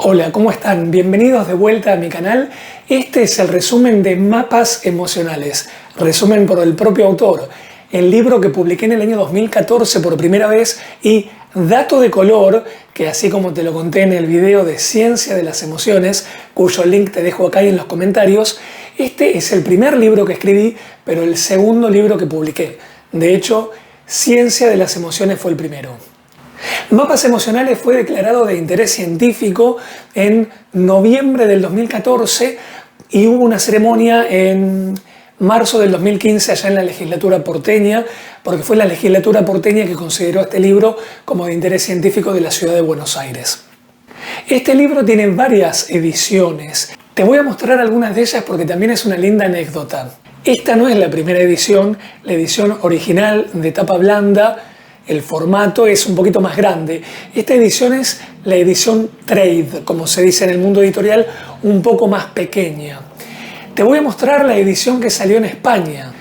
Hola, ¿cómo están? Bienvenidos de vuelta a mi canal. Este es el resumen de Mapas Emocionales, resumen por el propio autor, el libro que publiqué en el año 2014 por primera vez y dato de color, que así como te lo conté en el video de Ciencia de las Emociones, cuyo link te dejo acá en los comentarios, este es el primer libro que escribí, pero el segundo libro que publiqué. De hecho, Ciencia de las Emociones fue el primero. Mapas Emocionales fue declarado de interés científico en noviembre del 2014 y hubo una ceremonia en marzo del 2015 allá en la legislatura porteña, porque fue la legislatura porteña que consideró este libro como de interés científico de la ciudad de Buenos Aires. Este libro tiene varias ediciones. Te voy a mostrar algunas de ellas porque también es una linda anécdota. Esta no es la primera edición, la edición original de tapa blanda. El formato es un poquito más grande. Esta edición es la edición trade, como se dice en el mundo editorial, un poco más pequeña. Te voy a mostrar la edición que salió en España.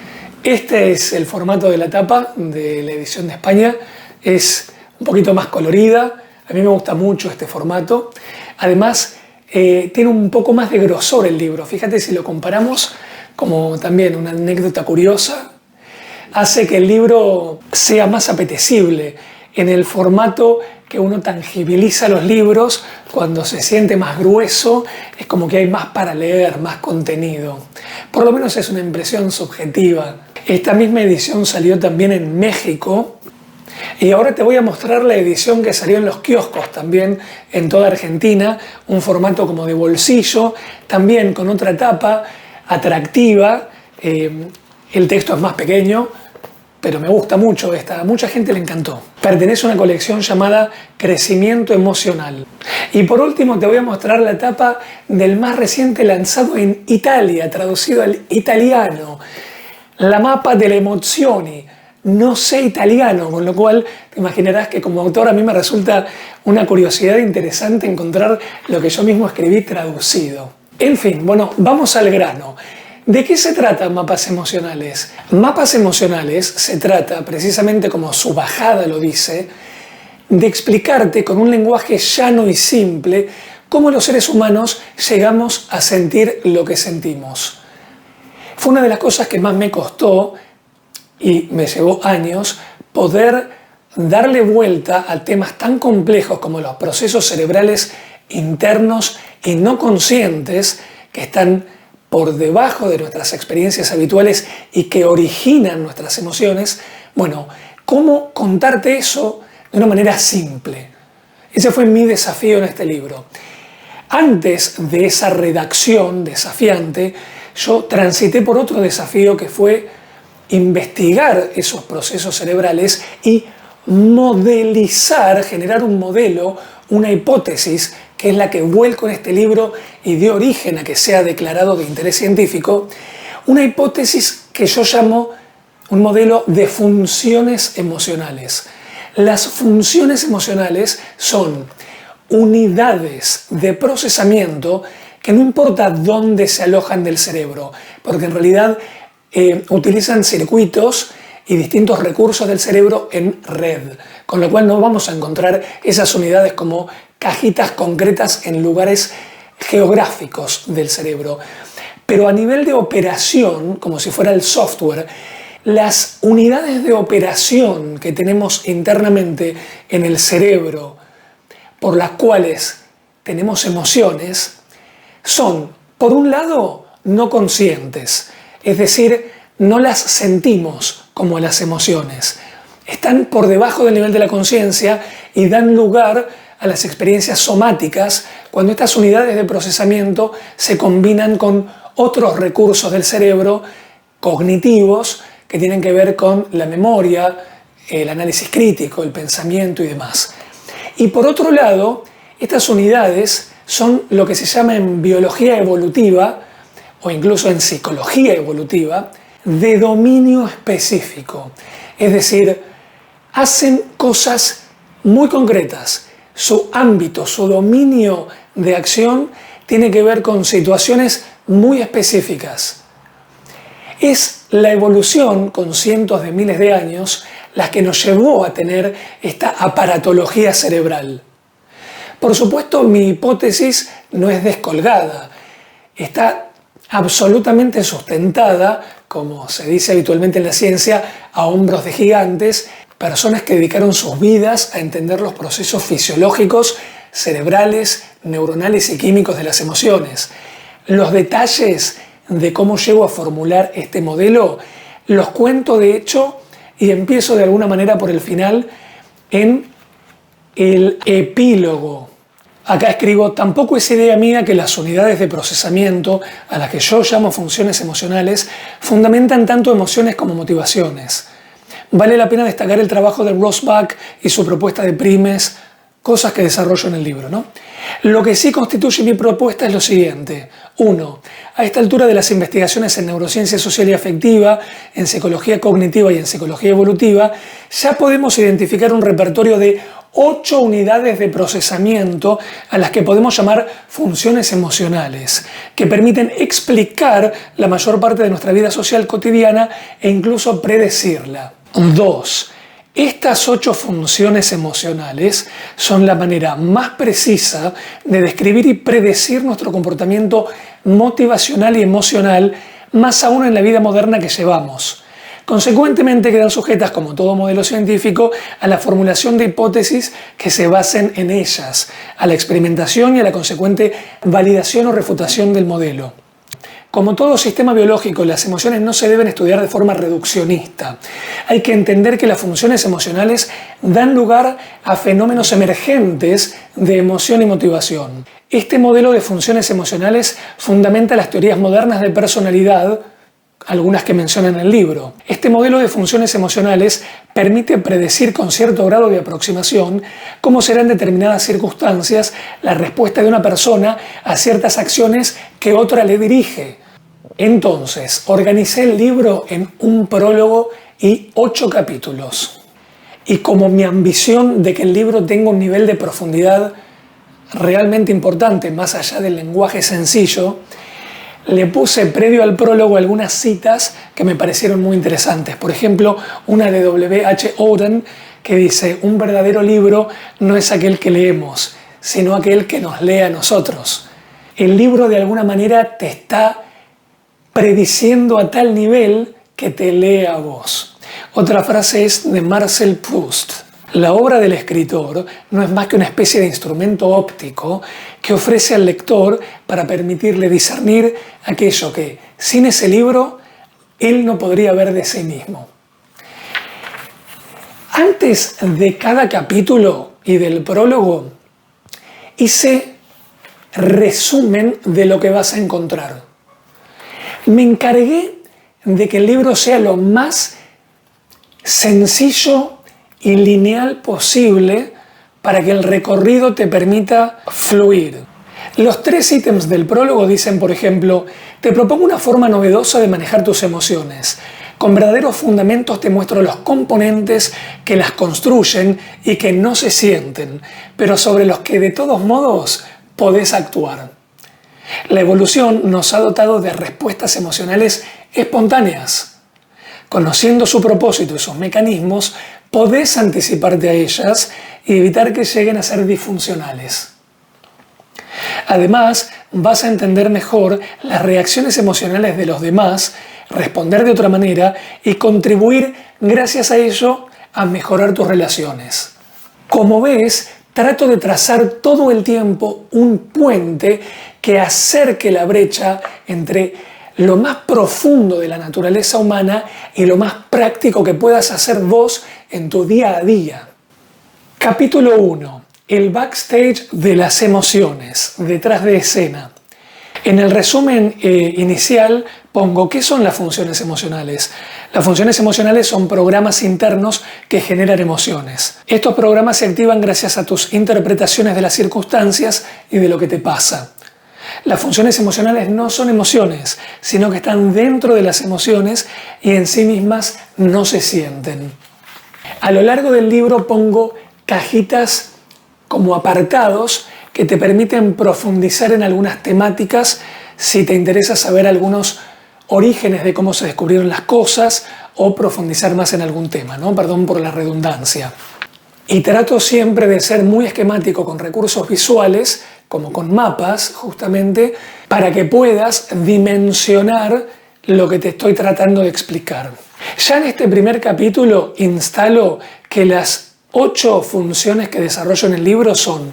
Este es el formato de la tapa de la edición de España. Es un poquito más colorida. A mí me gusta mucho este formato. Además, tiene un poco más de grosor el libro. Fíjate si lo comparamos, como también una anécdota curiosa, hace que el libro sea más apetecible en el formato que uno tangibiliza los libros. Cuando se siente más grueso es como que hay más para leer, más contenido. Por lo menos es una impresión subjetiva. Esta misma edición salió también en México y ahora te voy a mostrar la edición que salió en los kioscos también en toda Argentina, un formato como de bolsillo, también con otra tapa atractiva. El texto es más pequeño, pero me gusta mucho esta. A mucha gente le encantó. Pertenece a una colección llamada Crecimiento Emocional. Y por último te voy a mostrar la tapa del más reciente lanzado en Italia, traducido al italiano. La mappa delle emozioni. No sé italiano, con lo cual te imaginarás que como autor a mí me resulta una curiosidad interesante encontrar lo que yo mismo escribí traducido. En fin, bueno, vamos al grano. ¿De qué se trata Mapas Emocionales? Mapas Emocionales se trata, precisamente como su bajada lo dice, de explicarte con un lenguaje llano y simple cómo los seres humanos llegamos a sentir lo que sentimos. Fue una de las cosas que más me costó y me llevó años poder darle vuelta a temas tan complejos como los procesos cerebrales internos y no conscientes que están por debajo de nuestras experiencias habituales y que originan nuestras emociones. Bueno, ¿cómo contarte eso de una manera simple? Ese fue mi desafío en este libro. Antes de esa redacción desafiante, yo transité por otro desafío que fue investigar esos procesos cerebrales y modelizar, generar un modelo, una hipótesis, que es la que vuelco en este libro y dio origen a que sea declarado de interés científico, una hipótesis que yo llamo un modelo de funciones emocionales. Las funciones emocionales son unidades de procesamiento que no importa dónde se alojan del cerebro, porque en realidad utilizan circuitos y distintos recursos del cerebro en red, con lo cual no vamos a encontrar esas unidades como cajitas concretas en lugares geográficos del cerebro. Pero a nivel de operación, como si fuera el software, las unidades de operación que tenemos internamente en el cerebro, por las cuales tenemos emociones, son, por un lado, no conscientes, es decir, no las sentimos como las emociones. Están por debajo del nivel de la conciencia y dan lugar a las experiencias somáticas cuando estas unidades de procesamiento se combinan con otros recursos del cerebro cognitivos que tienen que ver con la memoria, el análisis crítico, el pensamiento y demás. Y por otro lado, estas unidades son lo que se llama en biología evolutiva o incluso en psicología evolutiva de dominio específico. Es decir, hacen cosas muy concretas. Su ámbito, su dominio de acción tiene que ver con situaciones muy específicas. Es la evolución, con cientos de miles de años, la que nos llevó a tener esta aparatología cerebral. Por supuesto, mi hipótesis no es descolgada. Está absolutamente sustentada, como se dice habitualmente en la ciencia, a hombros de gigantes, personas que dedicaron sus vidas a entender los procesos fisiológicos, cerebrales, neuronales y químicos de las emociones. Los detalles de cómo llego a formular este modelo los cuento de hecho y empiezo de alguna manera por el final en el epílogo. Acá escribo: tampoco es idea mía que las unidades de procesamiento, a las que yo llamo funciones emocionales, fundamentan tanto emociones como motivaciones. Vale la pena destacar el trabajo de Rosbach y su propuesta de primes, cosas que desarrollo en el libro, ¿no? Lo que sí constituye mi propuesta es lo siguiente. 1. A esta altura de las investigaciones en neurociencia social y afectiva, en psicología cognitiva y en psicología evolutiva, ya podemos identificar un repertorio de 8 unidades de procesamiento a las que podemos llamar funciones emocionales, que permiten explicar la mayor parte de nuestra vida social cotidiana e incluso predecirla. 2. Estas 8 funciones emocionales son la manera más precisa de describir y predecir nuestro comportamiento motivacional y emocional, más aún en la vida moderna que llevamos. Consecuentemente quedan sujetas, como todo modelo científico, a la formulación de hipótesis que se basen en ellas, a la experimentación y a la consecuente validación o refutación del modelo. Como todo sistema biológico, las emociones no se deben estudiar de forma reduccionista. Hay que entender que las funciones emocionales dan lugar a fenómenos emergentes de emoción y motivación. Este modelo de funciones emocionales fundamenta las teorías modernas de personalidad, algunas que mencionan en el libro. Este modelo de funciones emocionales permite predecir con cierto grado de aproximación cómo será en determinadas circunstancias la respuesta de una persona a ciertas acciones que otra le dirige. Entonces, organicé el libro en un prólogo y 8 capítulos. Y como mi ambición de que el libro tenga un nivel de profundidad realmente importante, más allá del lenguaje sencillo, le puse previo al prólogo algunas citas que me parecieron muy interesantes. Por ejemplo, una de W.H. Auden que dice: un verdadero libro no es aquel que leemos, sino aquel que nos lee a nosotros. El libro de alguna manera te está prediciendo a tal nivel que te lee a vos. Otra frase es de Marcel Proust: la obra del escritor no es más que una especie de instrumento óptico que ofrece al lector para permitirle discernir aquello que, sin ese libro, él no podría ver de sí mismo. Antes de cada capítulo y del prólogo, hice resumen de lo que vas a encontrar. Me encargué de que el libro sea lo más sencillo y lineal posible para que el recorrido te permita fluir. Los 3 ítems del prólogo dicen, por ejemplo: te propongo una forma novedosa de manejar tus emociones. Con verdaderos fundamentos te muestro los componentes que las construyen y que no se sienten, pero sobre los que de todos modos podés actuar. La evolución nos ha dotado de respuestas emocionales espontáneas. Conociendo su propósito y sus mecanismos, podés anticiparte a ellas y evitar que lleguen a ser disfuncionales. Además, vas a entender mejor las reacciones emocionales de los demás, responder de otra manera y contribuir, gracias a ello, a mejorar tus relaciones. Como ves, trato de trazar todo el tiempo un puente que acerque la brecha entre lo más profundo de la naturaleza humana y lo más práctico que puedas hacer vos en tu día a día. Capítulo 1. El backstage de las emociones, detrás de escena. En el resumen inicial pongo: ¿qué son las funciones emocionales? Las funciones emocionales son programas internos que generan emociones. Estos programas se activan gracias a tus interpretaciones de las circunstancias y de lo que te pasa. Las funciones emocionales no son emociones, sino que están dentro de las emociones y en sí mismas no se sienten. A lo largo del libro pongo cajitas como apartados que te permiten profundizar en algunas temáticas si te interesa saber algunos orígenes de cómo se descubrieron las cosas o profundizar más en algún tema, ¿no? Perdón por la redundancia. Y trato siempre de ser muy esquemático con recursos visuales, como con mapas, justamente, para que puedas dimensionar lo que te estoy tratando de explicar. Ya en este primer capítulo instalo que las 8 funciones que desarrollo en el libro son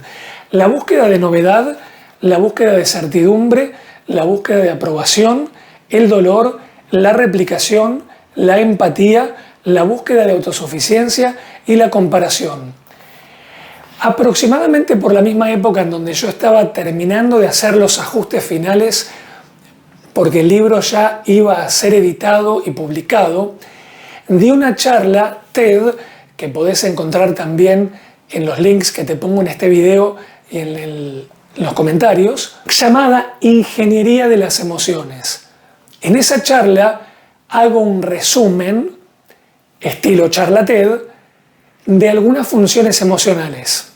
la búsqueda de novedad, la búsqueda de certidumbre, la búsqueda de aprobación, el dolor, la replicación, la empatía, la búsqueda de autosuficiencia y la comparación. Aproximadamente por la misma época en donde yo estaba terminando de hacer los ajustes finales, porque el libro ya iba a ser editado y publicado, di una charla TED, que podés encontrar también en los links que te pongo en este video y en los comentarios, llamada Ingeniería de las Emociones. En esa charla hago un resumen, estilo charla TED, de algunas funciones emocionales.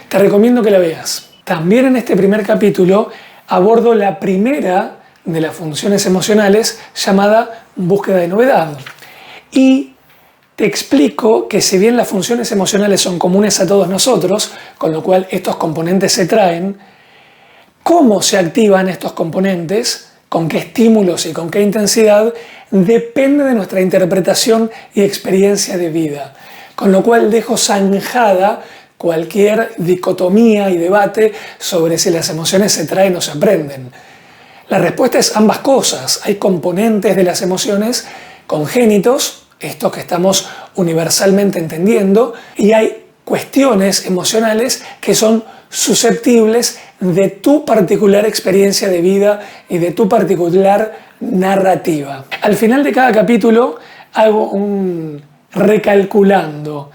Te recomiendo que la veas. También en este primer capítulo abordo la primera de las funciones emocionales llamada búsqueda de novedad. Y te explico que si bien las funciones emocionales son comunes a todos nosotros, con lo cual estos componentes se traen, cómo se activan estos componentes, con qué estímulos y con qué intensidad, depende de nuestra interpretación y experiencia de vida. Con lo cual dejo zanjada cualquier dicotomía y debate sobre si las emociones se traen o se aprenden. La respuesta es ambas cosas. Hay componentes de las emociones congénitos, estos que estamos universalmente entendiendo, y hay cuestiones emocionales que son susceptibles de tu particular experiencia de vida y de tu particular narrativa. Al final de cada capítulo hago un recalculando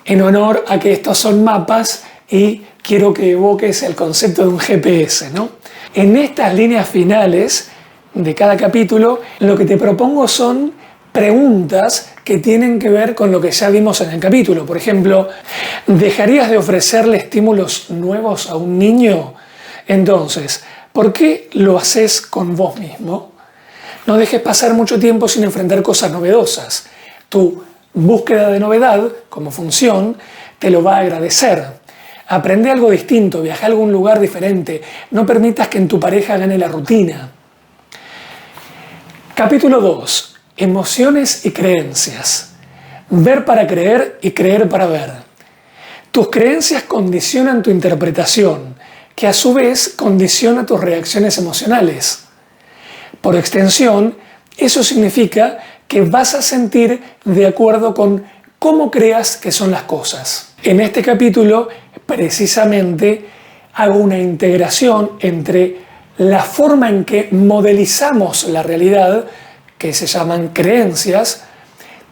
en honor a que estos son mapas y quiero que evoques el concepto de un GPS, ¿no? En estas líneas finales de cada capítulo, lo que te propongo son preguntas que tienen que ver con lo que ya vimos en el capítulo. Por ejemplo, ¿dejarías de ofrecerle estímulos nuevos a un niño? Entonces, ¿por qué lo haces con vos mismo? No dejes pasar mucho tiempo sin enfrentar cosas novedosas. Tu búsqueda de novedad, como función, te lo va a agradecer. Aprende algo distinto, viaja a algún lugar diferente. No permitas que en tu pareja gane la rutina. Capítulo 2. Emociones y creencias. Ver para creer y creer para ver. Tus creencias condicionan tu interpretación, que a su vez condiciona tus reacciones emocionales. Por extensión, eso significa que vas a sentir de acuerdo con cómo creas que son las cosas. En este capítulo, precisamente, hago una integración entre la forma en que modelizamos la realidad, que se llaman creencias.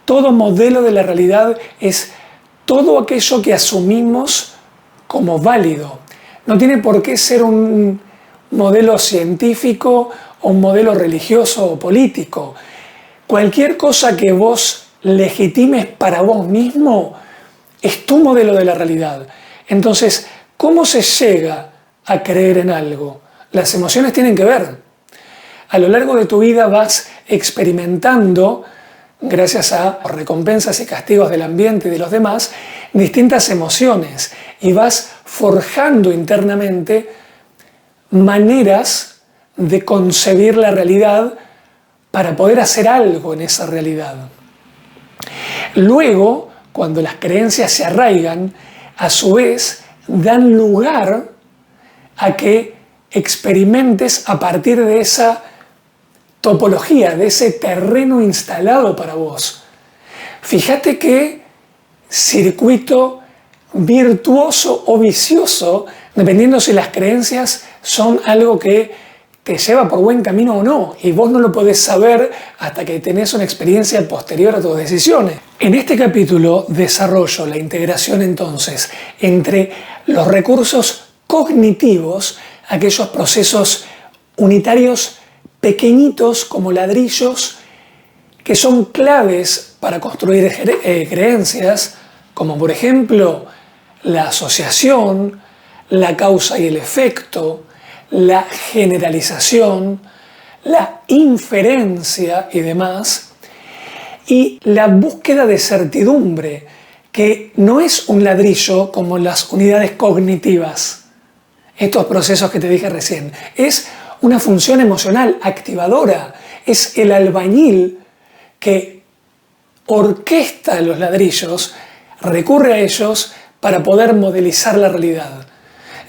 Todo modelo de la realidad es todo aquello que asumimos como válido. No tiene por qué ser un modelo científico o un modelo religioso o político. Cualquier cosa que vos legitimes para vos mismo es tu modelo de la realidad. Entonces, ¿cómo se llega a creer en algo? Las emociones tienen que ver. A lo largo de tu vida vas experimentando, gracias a recompensas y castigos del ambiente y de los demás, distintas emociones y vas forjando internamente maneras de concebir la realidad para poder hacer algo en esa realidad. Luego, cuando las creencias se arraigan, a su vez dan lugar a que experimentes a partir de esa topología, de ese terreno instalado para vos. Fíjate qué circuito virtuoso o vicioso, dependiendo si las creencias son algo que te lleva por buen camino o no, y vos no lo podés saber hasta que tenés una experiencia posterior a tus decisiones. En este capítulo desarrollo la integración entonces entre los recursos cognitivos, aquellos procesos unitarios pequeñitos como ladrillos que son claves para construir creencias, como por ejemplo la asociación, la causa y el efecto, la generalización, la inferencia y demás, y la búsqueda de certidumbre, que no es un ladrillo como las unidades cognitivas, estos procesos que te dije recién, es una función emocional activadora, es el albañil que orquesta los ladrillos, recurre a ellos para poder modelizar la realidad.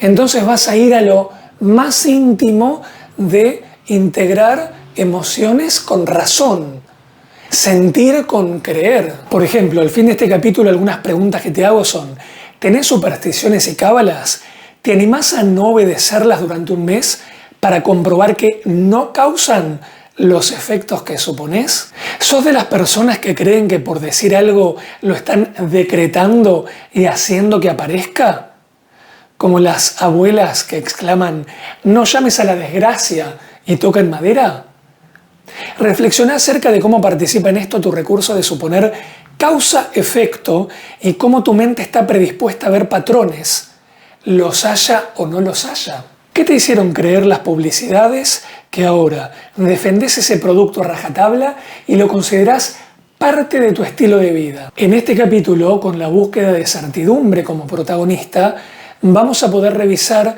Entonces vas a ir a lo más íntimo de integrar emociones con razón, sentir con creer. Por ejemplo, al fin de este capítulo algunas preguntas que te hago son: ¿tenés supersticiones y cábalas? ¿Te animás a no obedecerlas durante un mes para comprobar que no causan los efectos que suponés? ¿Sos de las personas que creen que por decir algo lo están decretando y haciendo que aparezca? Como las abuelas que exclaman: no llames a la desgracia y tocan madera. Reflexiona acerca de cómo participa en esto tu recurso de suponer causa-efecto y cómo tu mente está predispuesta a ver patrones, los haya o no los haya. ¿Qué te hicieron creer las publicidades que ahora defendés ese producto a rajatabla y lo considerás parte de tu estilo de vida? En este capítulo, con la búsqueda de certidumbre como protagonista, vamos a poder revisar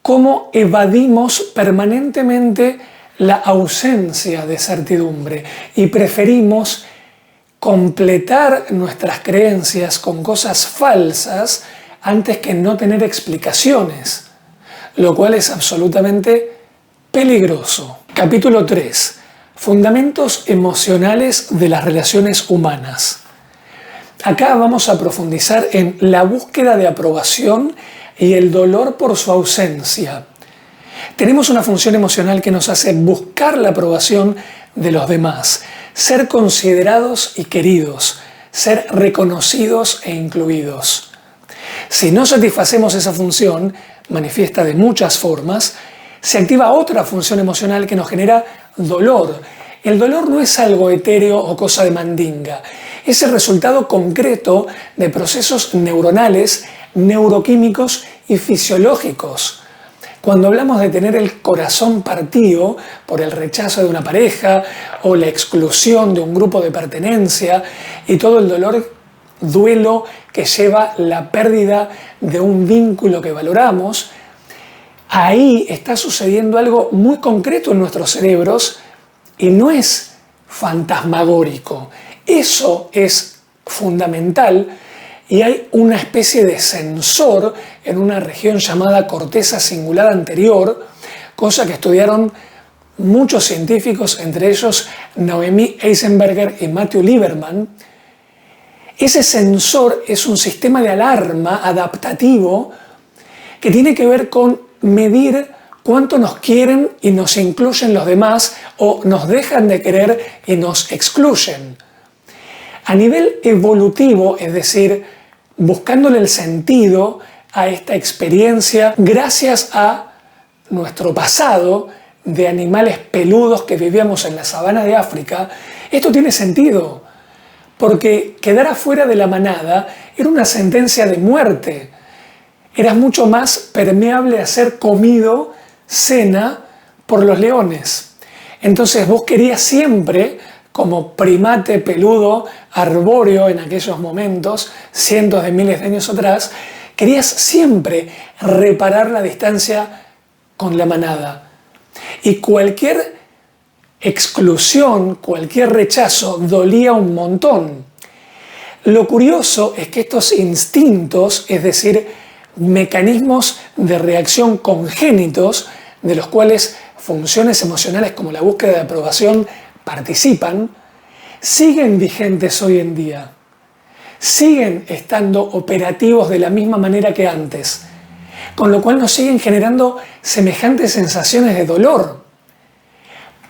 cómo evadimos permanentemente la ausencia de certidumbre y preferimos completar nuestras creencias con cosas falsas antes que no tener explicaciones, lo cual es absolutamente peligroso. Capítulo 3. Fundamentos emocionales de las relaciones humanas. Acá vamos a profundizar en la búsqueda de aprobación y el dolor por su ausencia. Tenemos una función emocional que nos hace buscar la aprobación de los demás, ser considerados y queridos, ser reconocidos e incluidos. Si no satisfacemos esa función, manifiesta de muchas formas, se activa otra función emocional que nos genera dolor. El dolor no es algo etéreo o cosa de mandinga, es el resultado concreto de procesos neuronales, neuroquímicos y fisiológicos. Cuando hablamos de tener el corazón partido por el rechazo de una pareja o la exclusión de un grupo de pertenencia y todo el duelo que lleva la pérdida de un vínculo que valoramos, ahí está sucediendo algo muy concreto en nuestros cerebros y no es fantasmagórico. Eso es fundamental y hay una especie de sensor en una región llamada corteza cingulada anterior, cosa que estudiaron muchos científicos, entre ellos Noemi Eisenberger y Matthew Lieberman. Ese sensor es un sistema de alarma adaptativo que tiene que ver con medir cuánto nos quieren y nos incluyen los demás o nos dejan de querer y nos excluyen. A nivel evolutivo, es decir, buscándole el sentido a esta experiencia gracias a nuestro pasado de animales peludos que vivíamos en la sabana de África, esto tiene sentido, porque quedar afuera de la manada era una sentencia de muerte. Eras mucho más permeable a ser comido, cena, por los leones. Entonces vos querías siempre, como primate peludo, arbóreo en aquellos momentos, cientos de miles de años atrás, querías siempre reparar la distancia con la manada. Y cualquier exclusión, cualquier rechazo dolía un montón. Lo curioso es que estos instintos, es decir, mecanismos de reacción congénitos, de los cuales funciones emocionales como la búsqueda de aprobación participan, siguen vigentes hoy en día. Siguen estando operativos de la misma manera que antes, con lo cual nos siguen generando semejantes sensaciones de dolor.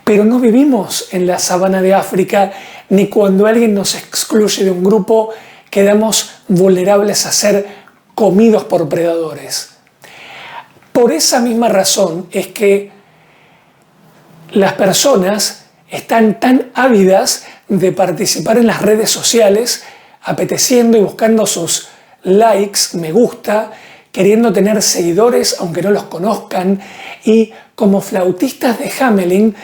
Pero no vivimos en la sabana de África, ni cuando alguien nos excluye de un grupo quedamos vulnerables a ser comidos por predadores. Por esa misma razón es que las personas están tan ávidas de participar en las redes sociales, apeteciendo y buscando sus likes, me gusta, queriendo tener seguidores aunque no los conozcan, y como flautistas de Hamelin,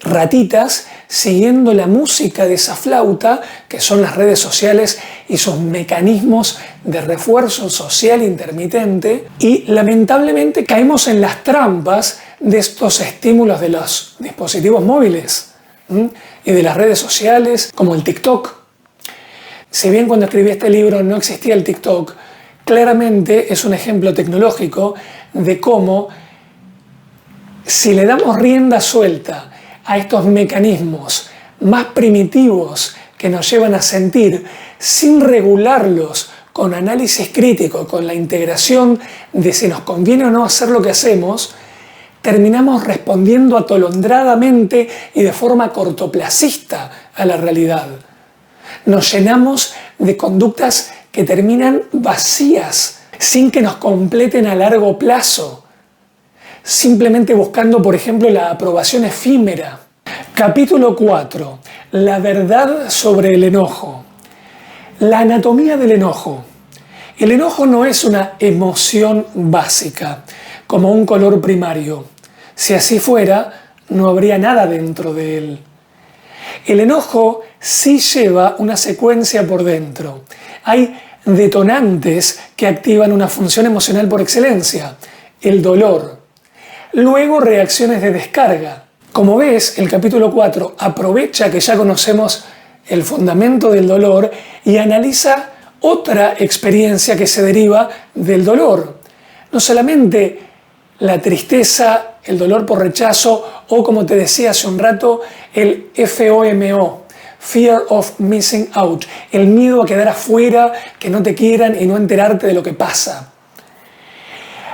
ratitas siguiendo la música de esa flauta, que son las redes sociales y sus mecanismos de refuerzo social intermitente, y lamentablemente caemos en las trampas de estos estímulos de los dispositivos móviles y de las redes sociales, como el TikTok. Si bien cuando escribí este libro no existía el TikTok, claramente es un ejemplo tecnológico de cómo, si le damos rienda suelta a estos mecanismos más primitivos que nos llevan a sentir, sin regularlos con análisis crítico, con la integración de si nos conviene o no hacer lo que hacemos, terminamos respondiendo atolondradamente y de forma cortoplacista a la realidad. Nos llenamos de conductas que terminan vacías, sin que nos completen a largo plazo, simplemente buscando, por ejemplo, la aprobación efímera. Capítulo 4. La verdad sobre el enojo. La anatomía del enojo. El enojo no es una emoción básica, como un color primario. Si así fuera, no habría nada dentro de él. El enojo sí lleva una secuencia por dentro. Hay detonantes que activan una función emocional por excelencia, el dolor. Luego, reacciones de descarga. Como ves, el capítulo 4 aprovecha que ya conocemos el fundamento del dolor y analiza otra experiencia que se deriva del dolor. No solamente la tristeza, el dolor por rechazo o, como te decía hace un rato, el FOMO, Fear of Missing Out, el miedo a quedar afuera, que no te quieran y no enterarte de lo que pasa.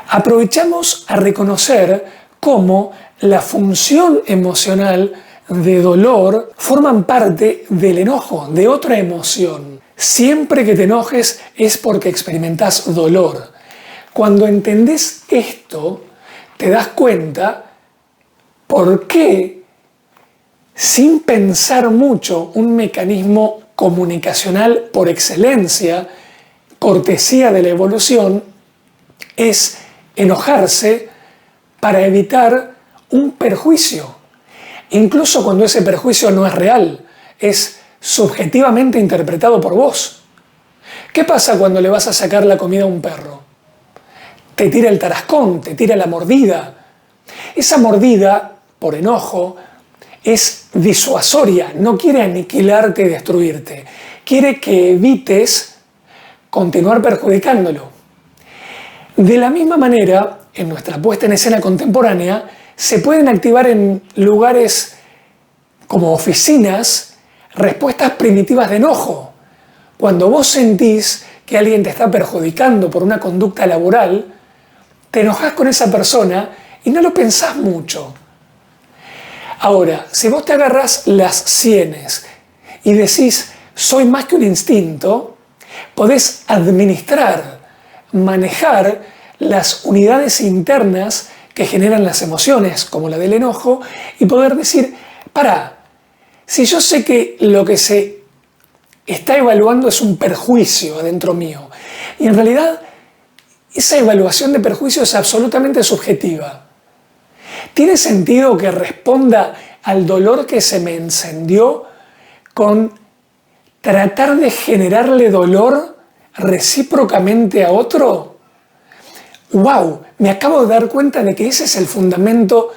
Aprovechamos a reconocer cómo la función emocional de dolor forman parte del enojo, de otra emoción. Siempre que te enojes es porque experimentas dolor. Cuando entendés esto, te das cuenta por qué, sin pensar mucho, un mecanismo comunicacional por excelencia, cortesía de la evolución, es enojarse para evitar un perjuicio, incluso cuando ese perjuicio no es real, es subjetivamente interpretado por vos. ¿Qué pasa cuando le vas a sacar la comida a un perro? Te tira el tarascón, te tira la mordida. Esa mordida, por enojo, es disuasoria, no quiere aniquilarte y destruirte, quiere que evites continuar perjudicándolo. De la misma manera, en nuestra puesta en escena contemporánea, se pueden activar en lugares como oficinas respuestas primitivas de enojo. Cuando vos sentís que alguien te está perjudicando por una conducta laboral, te enojás con esa persona y no lo pensás mucho. Ahora, si vos te agarrás las sienes y decís, soy más que un instinto, podés administrar, manejar las unidades internas que generan las emociones, como la del enojo, y poder decir, pará, si yo sé que lo que se está evaluando es un perjuicio adentro mío, y en realidad esa evaluación de perjuicio es absolutamente subjetiva, ¿tiene sentido que responda al dolor que se me encendió con tratar de generarle dolor recíprocamente a otro? ¡Wow! Me acabo de dar cuenta de que ese es el fundamento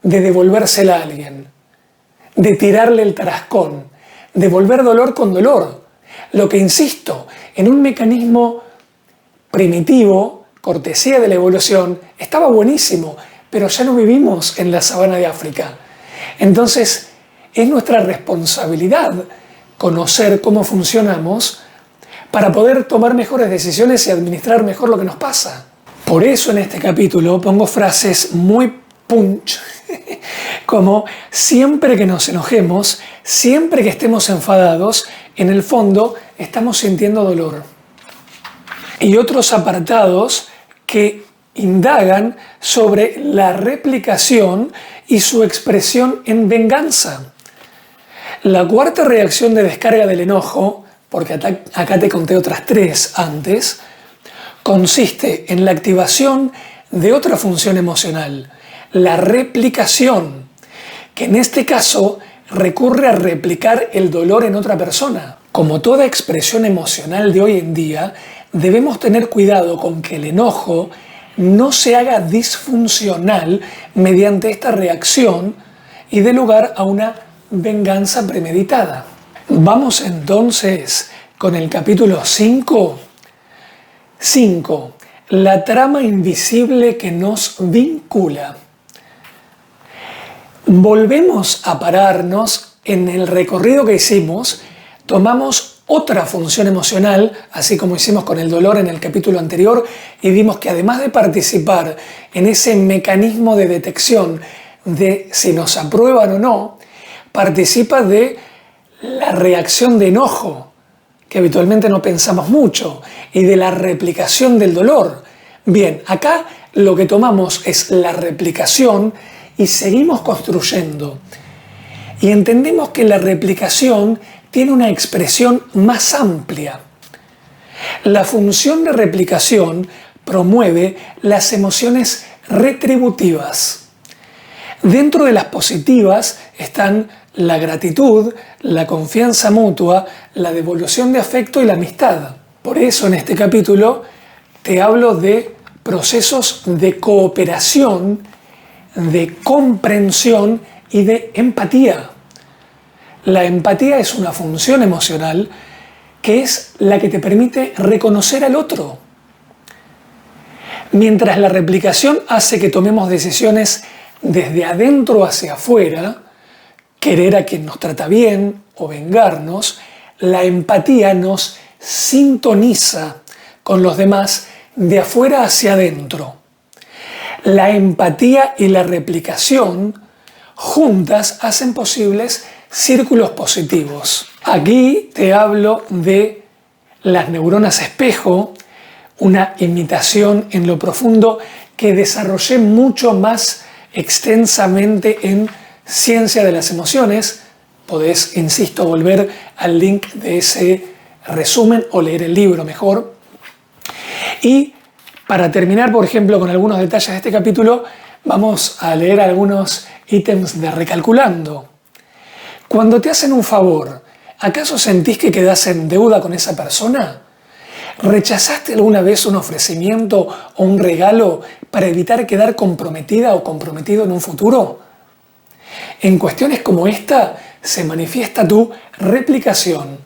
de devolvérsela a alguien, de tirarle el tarascón, devolver dolor con dolor. Lo que, insisto, en un mecanismo primitivo, cortesía de la evolución, estaba buenísimo, pero ya no vivimos en la sabana de África. Entonces, es nuestra responsabilidad conocer cómo funcionamos para poder tomar mejores decisiones y administrar mejor lo que nos pasa. Por eso en este capítulo pongo frases muy punch, como siempre que nos enojemos, siempre que estemos enfadados, en el fondo estamos sintiendo dolor. Y otros apartados que indagan sobre la replicación y su expresión en venganza. La cuarta reacción de descarga del enojo, porque acá te conté otras 3 antes, consiste en la activación de otra función emocional, la replicación, que en este caso recurre a replicar el dolor en otra persona. Como toda expresión emocional de hoy en día, debemos tener cuidado con que el enojo no se haga disfuncional mediante esta reacción y dé lugar a una venganza premeditada. Vamos entonces con el capítulo 5. 5. La trama invisible que nos vincula. Volvemos a pararnos en el recorrido que hicimos, tomamos otra función emocional, así como hicimos con el dolor en el capítulo anterior, y vimos que además de participar en ese mecanismo de detección de si nos aprueban o no, participa de la reacción de enojo, que habitualmente no pensamos mucho, y de la replicación del dolor. Bien, acá lo que tomamos es la replicación y seguimos construyendo. Y entendemos que la replicación tiene una expresión más amplia. La función de replicación promueve las emociones retributivas. Dentro de las positivas están la gratitud, la confianza mutua, la devolución de afecto y la amistad. Por eso en este capítulo te hablo de procesos de cooperación, de comprensión y de empatía. La empatía es una función emocional que es la que te permite reconocer al otro. Mientras la replicación hace que tomemos decisiones desde adentro hacia afuera, querer a quien nos trata bien o vengarnos, la empatía nos sintoniza con los demás de afuera hacia adentro. La empatía y la replicación juntas hacen posibles círculos positivos. Aquí te hablo de las neuronas espejo, una imitación en lo profundo que desarrollé mucho más extensamente en Ciencia de las Emociones. Podés, insisto, volver al link de ese resumen o leer el libro mejor. Y para terminar, por ejemplo, con algunos detalles de este capítulo, vamos a leer algunos ítems de Recalculando. Cuando te hacen un favor, ¿acaso sentís que quedás en deuda con esa persona? ¿Rechazaste alguna vez un ofrecimiento o un regalo para evitar quedar comprometida o comprometido en un futuro? En cuestiones como esta se manifiesta tu replicación.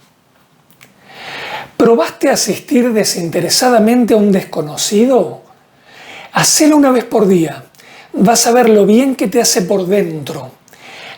¿Probaste asistir desinteresadamente a un desconocido? Hacelo una vez por día. Vas a ver lo bien que te hace por dentro.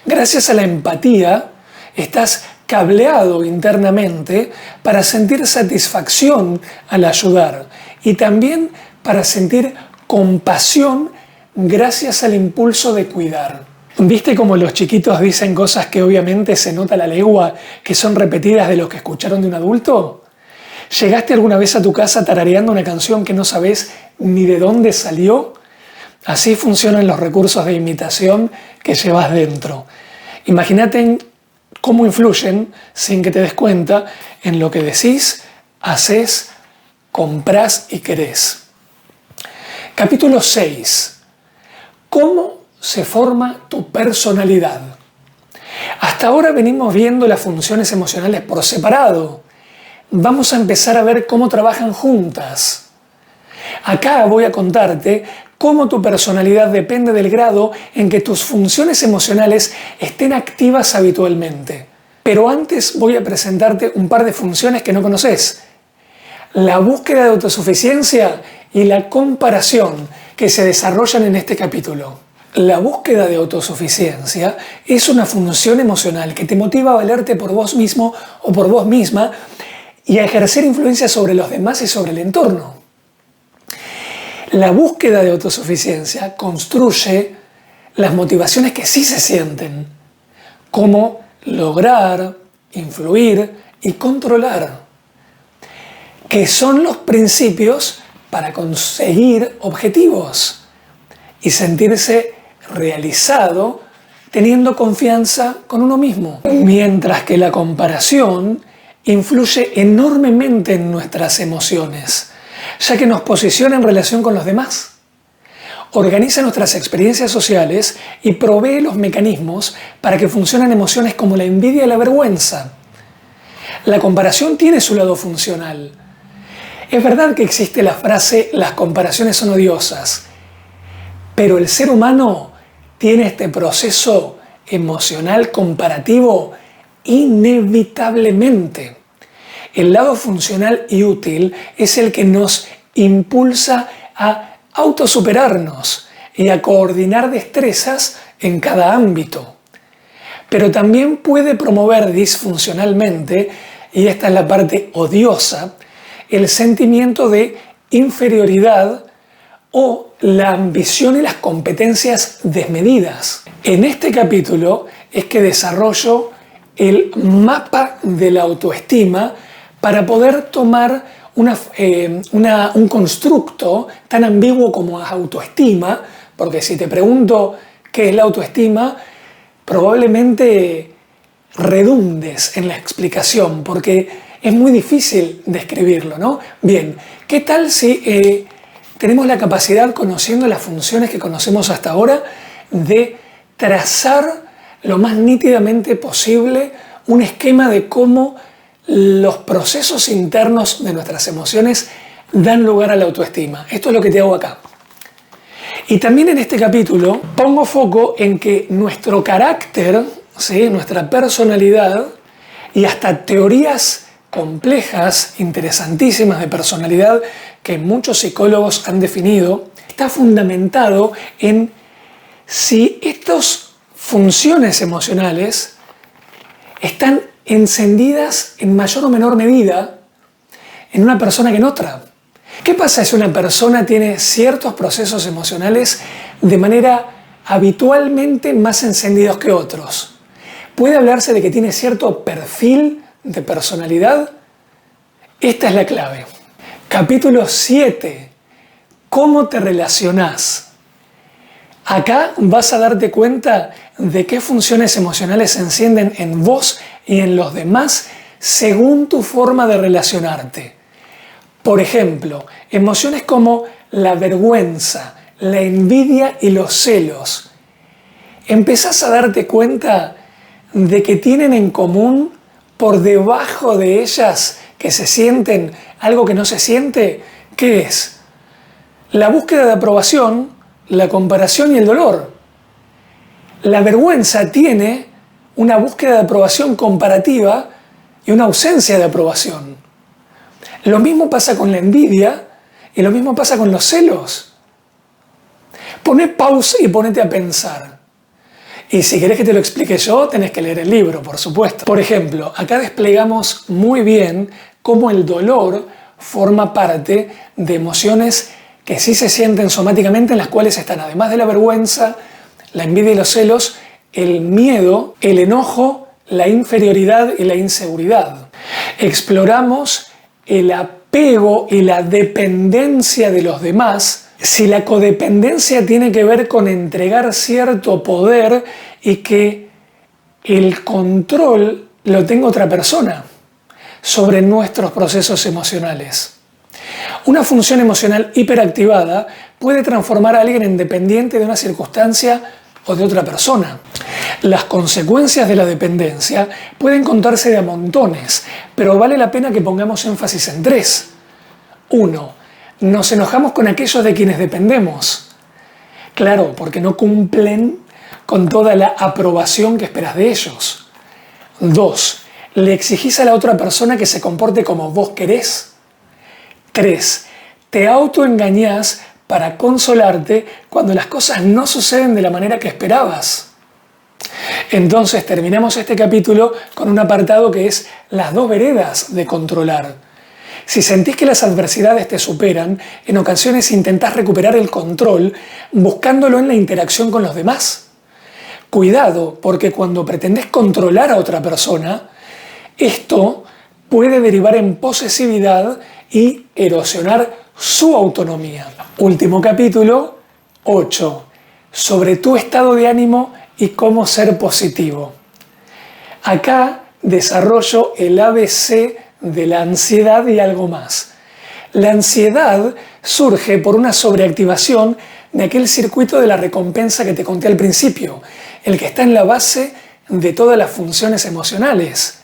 Gracias a la empatía, estás cableado internamente para sentir satisfacción al ayudar y también para sentir compasión gracias al impulso de cuidar. ¿Viste cómo los chiquitos dicen cosas que obviamente se nota a la legua que son repetidas de lo que escucharon de un adulto? ¿Llegaste alguna vez a tu casa tarareando una canción que no sabes ni de dónde salió? Así funcionan los recursos de imitación que llevas dentro. Imagínate cómo influyen, sin que te des cuenta, en lo que decís, haces, comprás y querés. Capítulo 6. ¿Cómo se forma tu personalidad? Hasta ahora venimos viendo las funciones emocionales por separado. Vamos a empezar a ver cómo trabajan juntas. Acá voy a contarte cómo tu personalidad depende del grado en que tus funciones emocionales estén activas habitualmente. Pero antes voy a presentarte un par de funciones que no conoces. La búsqueda de autosuficiencia y la comparación que se desarrollan en este capítulo. La búsqueda de autosuficiencia es una función emocional que te motiva a valerte por vos mismo o por vos misma y a ejercer influencia sobre los demás y sobre el entorno. La búsqueda de autosuficiencia construye las motivaciones que sí se sienten, como lograr, influir y controlar, que son los principios para conseguir objetivos y sentirse realizado teniendo confianza con uno mismo. Mientras que la comparación influye enormemente en nuestras emociones, ya que nos posiciona en relación con los demás. organiza nuestras experiencias sociales y provee los mecanismos para que funcionen emociones como la envidia y la vergüenza. La comparación tiene su lado funcional. Es verdad que existe la frase "las comparaciones son odiosas", pero el ser humano tiene este proceso emocional comparativo inevitablemente. El lado funcional y útil es el que nos impulsa a autosuperarnos y a coordinar destrezas en cada ámbito. Pero también puede promover disfuncionalmente, y esta es la parte odiosa, el sentimiento de inferioridad o la ambición y las competencias desmedidas. En este capítulo es que desarrollo el mapa de la autoestima para poder tomar un constructo tan ambiguo como autoestima, porque si te pregunto qué es la autoestima, probablemente redundes en la explicación, porque es muy difícil describirlo, ¿no? Bien, ¿qué tal si tenemos la capacidad, conociendo las funciones que conocemos hasta ahora, de trazar lo más nítidamente posible un esquema de cómo los procesos internos de nuestras emociones dan lugar a la autoestima? Esto es lo que te hago acá. Y también en este capítulo pongo foco en que nuestro carácter, ¿sí?, nuestra personalidad y hasta teorías complejas, interesantísimas de personalidad que muchos psicólogos han definido, está fundamentado en si estas funciones emocionales están encendidas en mayor o menor medida en una persona que en otra. ¿Qué pasa si una persona tiene ciertos procesos emocionales de manera habitualmente más encendidos que otros? ¿Puede hablarse de que tiene cierto perfil de personalidad? Esta es la clave. Capítulo 7. ¿Cómo te relacionás? Acá vas a darte cuenta de qué funciones emocionales se encienden en vos y en los demás según tu forma de relacionarte. Por ejemplo, emociones como la vergüenza, la envidia y los celos. Empezás a darte cuenta de que tienen en común, por debajo de ellas, que se sienten algo que no se siente. ¿Qué es? La búsqueda de aprobación, la comparación y el dolor. La vergüenza tiene una búsqueda de aprobación comparativa y una ausencia de aprobación. Lo mismo pasa con la envidia y lo mismo pasa con los celos. Poné pausa y ponete a pensar. Y si querés que te lo explique yo, tenés que leer el libro, por supuesto. Por ejemplo, acá desplegamos muy bien cómo el dolor forma parte de emociones que sí se sienten somáticamente, en las cuales están, además de la vergüenza, la envidia y los celos, el miedo, el enojo, la inferioridad y la inseguridad. Exploramos el apego y la dependencia de los demás. Si la codependencia tiene que ver con entregar cierto poder y que el control lo tenga otra persona sobre nuestros procesos emocionales. Una función emocional hiperactivada puede transformar a alguien en dependiente de una circunstancia o de otra persona. Las consecuencias de la dependencia pueden contarse de a montones, pero vale la pena que pongamos énfasis en 3. 1. Nos enojamos con aquellos de quienes dependemos. Claro, porque no cumplen con toda la aprobación que esperas de ellos. 2. Le exigís a la otra persona que se comporte como vos querés. 3. Te autoengañás para consolarte cuando las cosas no suceden de la manera que esperabas. Entonces terminamos este capítulo con un apartado que es las 2 veredas de controlar. Si sentís que las adversidades te superan, en ocasiones intentás recuperar el control buscándolo en la interacción con los demás. Cuidado, porque cuando pretendés controlar a otra persona, esto puede derivar en posesividad y erosionar su autonomía. Último capítulo, 8. Sobre tu estado de ánimo y cómo ser positivo. Acá desarrollo el ABC de la ansiedad y algo más. La ansiedad surge por una sobreactivación de aquel circuito de la recompensa que te conté al principio, el que está en la base de todas las funciones emocionales.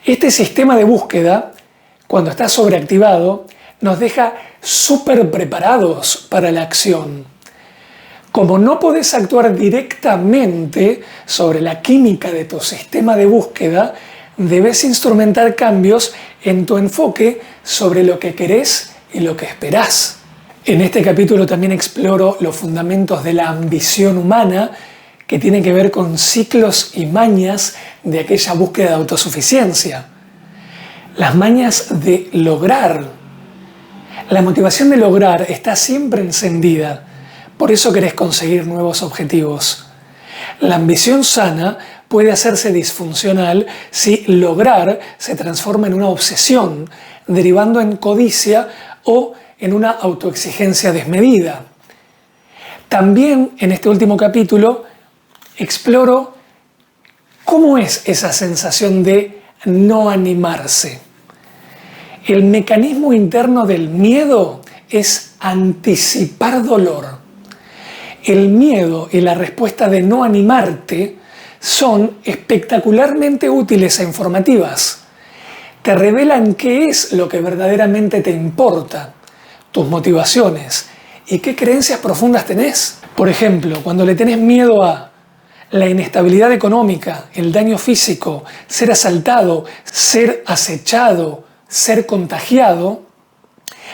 Este sistema de búsqueda, cuando está sobreactivado, nos deja súper preparados para la acción. Como no podés actuar directamente sobre la química de tu sistema de búsqueda, debes instrumentar cambios en tu enfoque sobre lo que querés y lo que esperás. En este capítulo también exploro los fundamentos de la ambición humana, que tiene que ver con ciclos y mañas de aquella búsqueda de autosuficiencia. Las mañas de lograr. La motivación de lograr está siempre encendida, por eso querés conseguir nuevos objetivos. La ambición sana puede hacerse disfuncional si lograr se transforma en una obsesión, derivando en codicia o en una autoexigencia desmedida. También en este último capítulo exploro cómo es esa sensación de no animarse. El mecanismo interno del miedo es anticipar dolor. El miedo y la respuesta de no animarte son espectacularmente útiles e informativas. Te revelan qué es lo que verdaderamente te importa, tus motivaciones y qué creencias profundas tenés. Por ejemplo, cuando le tenés miedo a la inestabilidad económica, el daño físico, ser asaltado, ser acechado, ser contagiado,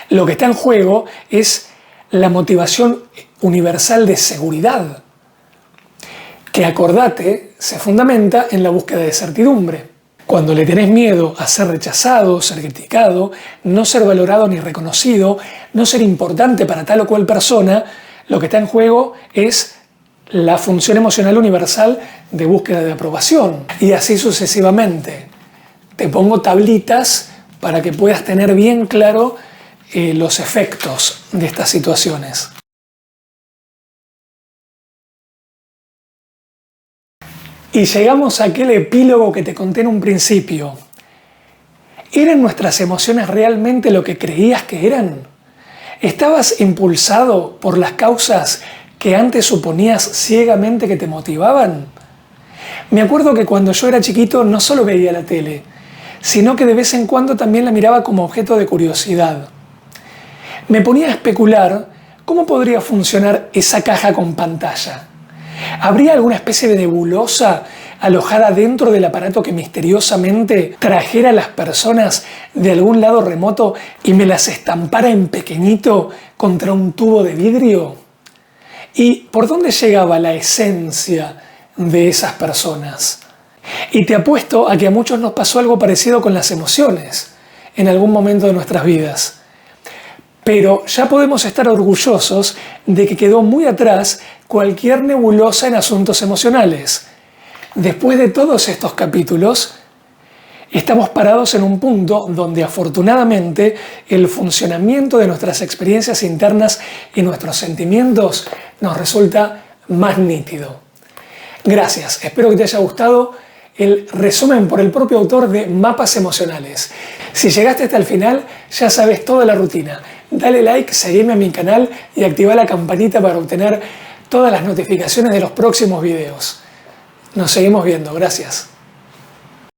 lo que está en juego es la motivación universal de seguridad, que, acordate, se fundamenta en la búsqueda de certidumbre. Cuando le tenés miedo a ser rechazado, ser criticado, no ser valorado ni reconocido, no ser importante para tal o cual persona, lo que está en juego es la función emocional universal de búsqueda de aprobación. Y así sucesivamente. Te pongo tablitas para que puedas tener bien claro los efectos de estas situaciones. Y llegamos a aquel epílogo que te conté en un principio. ¿Eran nuestras emociones realmente lo que creías que eran? ¿Estabas impulsado por las causas que antes suponías ciegamente que te motivaban? Me acuerdo que cuando yo era chiquito no solo veía la tele, sino que de vez en cuando también la miraba como objeto de curiosidad. Me ponía a especular cómo podría funcionar esa caja con pantalla. ¿Habría alguna especie de nebulosa alojada dentro del aparato que misteriosamente trajera a las personas de algún lado remoto y me las estampara en pequeñito contra un tubo de vidrio? ¿Y por dónde llegaba la esencia de esas personas? Y te apuesto a que a muchos nos pasó algo parecido con las emociones en algún momento de nuestras vidas. Pero ya podemos estar orgullosos de que quedó muy atrás cualquier nebulosa en asuntos emocionales. Después de todos estos capítulos, estamos parados en un punto donde afortunadamente el funcionamiento de nuestras experiencias internas y nuestros sentimientos nos resulta más nítido. Gracias, espero que te haya gustado el resumen por el propio autor de Mapas Emocionales. Si llegaste hasta el final, ya sabes toda la rutina. Dale like, seguime a mi canal y activa la campanita para obtener todas las notificaciones de los próximos videos. Nos seguimos viendo, gracias.